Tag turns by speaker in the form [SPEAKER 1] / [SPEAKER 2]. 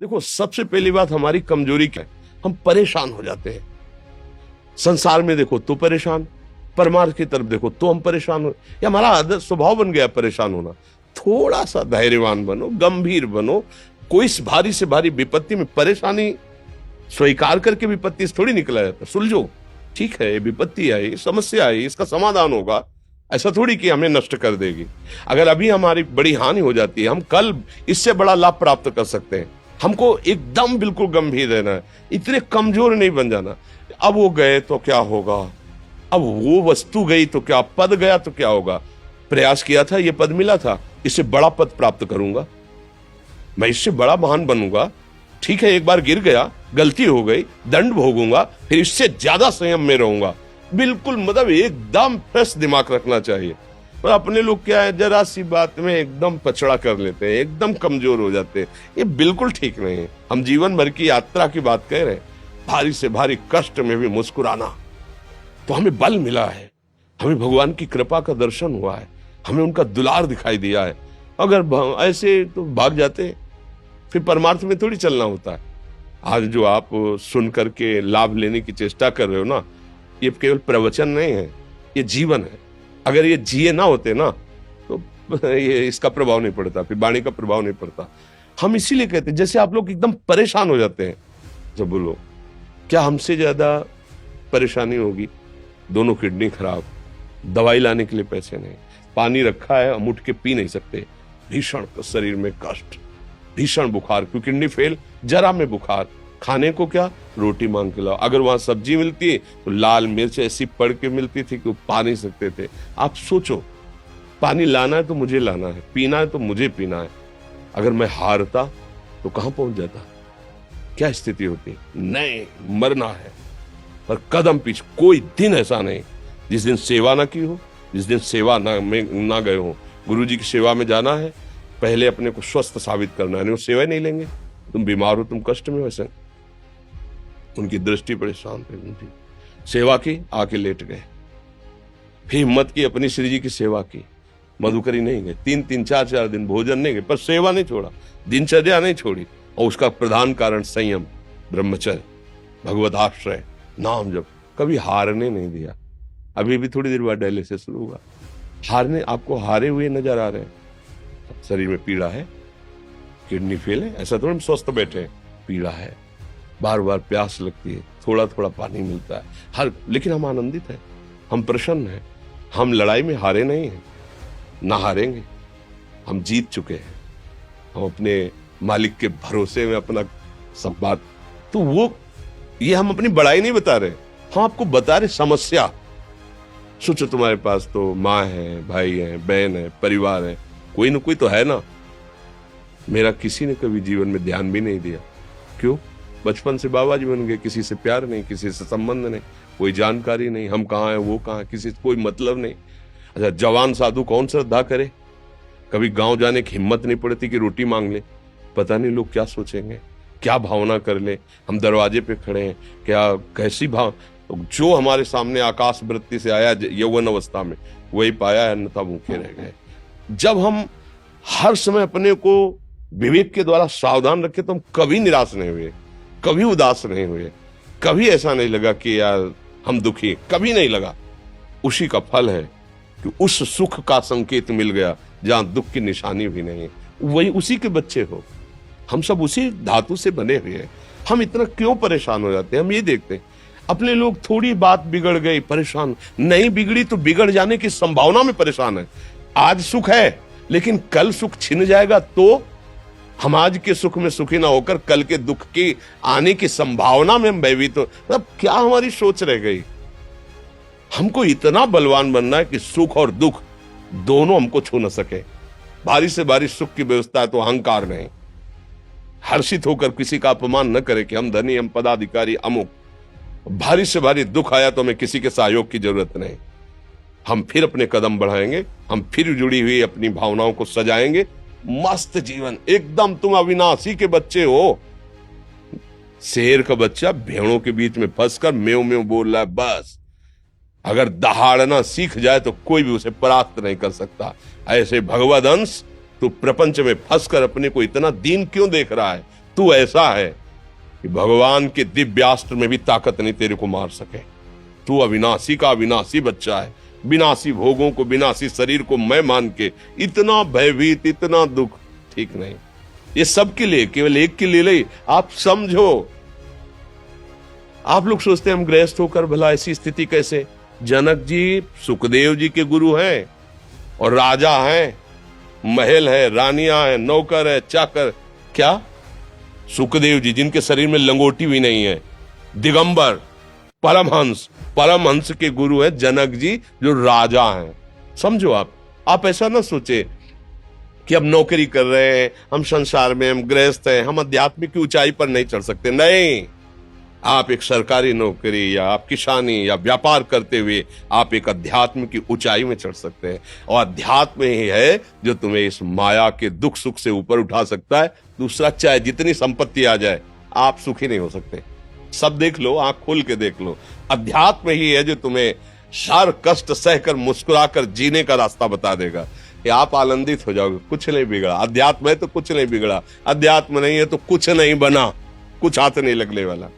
[SPEAKER 1] देखो, सबसे पहली बात हमारी कमजोरी क्या है, हम परेशान हो जाते हैं। संसार में देखो तो परेशान, परमार्थ की तरफ देखो तो हम परेशान हो, ये हमारा आदत स्वभाव बन गया परेशान होना। थोड़ा सा धैर्यवान बनो, गंभीर बनो। कोई इस भारी से भारी विपत्ति में परेशानी स्वीकार करके विपत्ति से थोड़ी निकला जाता। सुलझो, ठीक है, ये विपत्ति आई, समस्या आई, इसका समाधान होगा। ऐसा थोड़ी कि हमें नष्ट कर देगी। अगर अभी हमारी बड़ी हानि हो जाती है, हम कल इससे बड़ा लाभ प्राप्त कर सकते हैं। हमको एकदम बिल्कुल गंभीर रहना है, इतने कमजोर नहीं बन जाना। अब वो गए तो क्या होगा, अब वो वस्तु गई तो क्या, पद गया तो क्या होगा। प्रयास किया था, ये पद मिला था, इससे बड़ा पद प्राप्त करूंगा, मैं इससे बड़ा महान बनूंगा। ठीक है, एक बार गिर गया, गलती हो गई, दंड भोगूंगा, फिर इससे ज्यादा संयम में रहूंगा। बिल्कुल, मतलब एकदम फ्रेश दिमाग रखना चाहिए। पर अपने लोग क्या है, जरा सी बात में एकदम पछड़ा कर लेते हैं, एकदम कमजोर हो जाते हैं। ये बिल्कुल ठीक नहीं है। हम जीवन भर की यात्रा की बात कह रहे हैं, भारी से भारी कष्ट में भी मुस्कुराना, तो हमें बल मिला है, हमें भगवान की कृपा का दर्शन हुआ है, हमें उनका दुलार दिखाई दिया है। अगर ऐसे तो भाग जाते, फिर परमार्थ में थोड़ी चलना होता है। आज जो आप सुन करके लाभ लेने की चेष्टा कर रहे हो ना, ये केवल प्रवचन नहीं है, ये जीवन है। अगर ये जिए ना होते ना, तो ये इसका प्रभाव नहीं पड़ता, फिर वाणी का प्रभाव नहीं पड़ता। हम इसीलिए कहते हैं, जैसे आप लोग एकदम परेशान हो जाते हैं जब बोलो, क्या हमसे ज्यादा परेशानी होगी? दोनों किडनी खराब, दवाई लाने के लिए पैसे नहीं, पानी रखा है हम उठ के पी नहीं सकते, भीषण शरीर में कष्ट, भीषण बुखार, क्योंकि किडनी फेल, जरा में बुखार, खाने को क्या, रोटी मांग के लाओ। अगर वहां सब्जी मिलती है तो लाल मिर्च ऐसी पड़ के मिलती थी कि वो पा नहीं सकते थे। आप सोचो, पानी लाना है तो मुझे लाना है, पीना है तो मुझे पीना है। अगर मैं हारता तो कहां पहुंच जाता, क्या स्थिति होती? नहीं, मरना है, पर कदम पीछे। कोई दिन ऐसा नहीं जिस दिन सेवा ना की हो, जिस दिन सेवा ना गए हो। गुरु जी की सेवा में जाना है, पहले अपने को स्वस्थ साबित करना है, नहीं वो सेवा नहीं लेंगे। तुम बीमार हो, तुम कष्ट में हो, ऐसे उनकी दृष्टि परेशान थे, उनकी सेवा की, आके लेट गए। फिर हिम्मत की, अपनी श्री जी की सेवा की, मधुकरी नहीं गए, 3-4 दिन भोजन नहीं गए, पर सेवा नहीं छोड़ा, दिनचर्या नहीं छोड़ी। और उसका प्रधान कारण संयम, ब्रह्मचर्य, भगवत आश्रय, नाम जप, कभी हारने नहीं दिया। अभी भी थोड़ी देर बाद डायलिसिस शुरू हुआ, हारने, आपको हारे हुए नजर आ रहे हैं। शरीर में पीड़ा है, किडनी फेल है, ऐसा थोड़ा हम स्वस्थ बैठे हैं, पीड़ा है, बार बार प्यास लगती है, थोड़ा थोड़ा पानी मिलता है, लेकिन हम आनंदित हैं, हम प्रसन्न हैं। हम लड़ाई में हारे नहीं हैं, ना हारेंगे, हम जीत चुके हैं। हम अपने मालिक के भरोसे में अपना सब बात, तो वो, ये हम अपनी बड़ाई नहीं बता रहे, हम आपको बता रहे समस्या। सोचो, तुम्हारे पास तो माँ है, भाई है, बहन है, परिवार है, कोई ना कोई तो है ना। मेरा किसी ने कभी जीवन में ध्यान भी नहीं दिया, क्यों? बचपन से बाबा जी बन गए, किसी से प्यार नहीं, किसी से संबंध नहीं, कोई जानकारी नहीं, हम कहाँ हैं, वो कहाँ है, किसी से कोई मतलब नहीं। अच्छा, जवान साधु कौन श्रद्धा करे? कभी गांव जाने की हिम्मत नहीं पड़ती कि रोटी मांग ले, पता नहीं लोग क्या सोचेंगे, क्या भावना कर ले। हम दरवाजे पे खड़े हैं, क्या कैसी भाव, जो हमारे सामने आकाश वृत्ति से आया यौवन अवस्था में, वही पाया, अन्यथा भूखे रह गए। जब हम हर समय अपने को विवेक के द्वारा सावधान रखे, तो हम कभी निराश नहीं हुए, कभी उदास नहीं हुए, कभी ऐसा नहीं लगा कि यार हम दुखी, कभी नहीं लगा। उसी का फल है कि उस सुख का संकेत मिल गया जहां दुख की निशानी भी नहीं, वही उसी के बच्चे हो। हम सब उसी धातु से बने हुए हैं। हम इतना क्यों परेशान हो जाते हैं? हम ये देखते हैं, अपने लोग थोड़ी बात बिगड़ गई परेशान, नहीं बिगड़ी तो बिगड़ जाने की संभावना में परेशान है। आज सुख है, लेकिन कल सुख छिन जाएगा, तो हम आज के सुख में सुखी ना होकर कल के दुख की आने की संभावना में हम भयभीत हो। मतलब क्या हमारी सोच रह गई? हमको इतना बलवान बनना है कि सुख और दुख दोनों हमको छू न सके। भारी से भारी सुख की व्यवस्था है तो अहंकार नहीं, हर्षित होकर किसी का अपमान न करे कि हम धनी, हम पदाधिकारी, अमुक। भारी से भारी दुख आया तो हमें किसी के सहयोग की जरूरत नहीं, हम फिर अपने कदम बढ़ाएंगे, हम फिर जुड़ी हुई अपनी भावनाओं को सजाएंगे। मस्त जीवन, एकदम तुम अविनाशी के बच्चे हो। शेर का बच्चा भेड़ों के बीच में फंसकर म्यों म्यों बोल रहा है, बस अगर दहाड़ना सीख जाए तो कोई भी उसे परास्त नहीं कर सकता। ऐसे भगवद अंश, तू प्रपंच में फंसकर अपने को इतना दीन क्यों देख रहा है? तू ऐसा है कि भगवान के दिव्यास्त्र में भी ताकत नहीं तेरे को मार सके। तू अविनाशी का अविनाशी बच्चा है। विनाशी भोगों को, विनाशी शरीर को मैं मान के इतना भयभीत, इतना दुख ठीक नहीं। ये सबके लिए, केवल एक के लिए नहीं। आप समझो, आप लोग सोचते हैं हम गृहस्थ होकर भला ऐसी स्थिति कैसे। जनक जी सुखदेव जी के गुरु हैं और राजा हैं, महल है, रानियां हैं, नौकर है, चाकर। क्या सुखदेव जी जिनके शरीर में लंगोटी भी नहीं है, दिगंबर, परमहंस, परमहंस के गुरु हैं जनक जी जो राजा हैं। समझो आप ऐसा ना सोचे कि हम नौकरी कर रहे हैं, हम संसार में, हम गृहस्थ हैं, हम आध्यात्मिक की ऊंचाई पर नहीं चढ़ सकते। नहीं, आप एक सरकारी नौकरी या आप किसानी या व्यापार करते हुए आप एक अध्यात्म की ऊंचाई में चढ़ सकते हैं। और अध्यात्म ही है जो तुम्हें इस माया के दुख सुख से ऊपर उठा सकता है। दूसरा, चाहे जितनी संपत्ति आ जाए, आप सुखी नहीं हो सकते। सब देख लो, आंख खोल के देख लो। अध्यात्म ही है जो तुम्हें हर कष्ट सहकर मुस्कुराकर जीने का रास्ता बता देगा कि आप आनंदित हो जाओगे। कुछ नहीं बिगड़ा। अध्यात्म है तो कुछ नहीं बिगड़ा, अध्यात्म नहीं है तो कुछ नहीं बना, कुछ हाथ नहीं लगने वाला।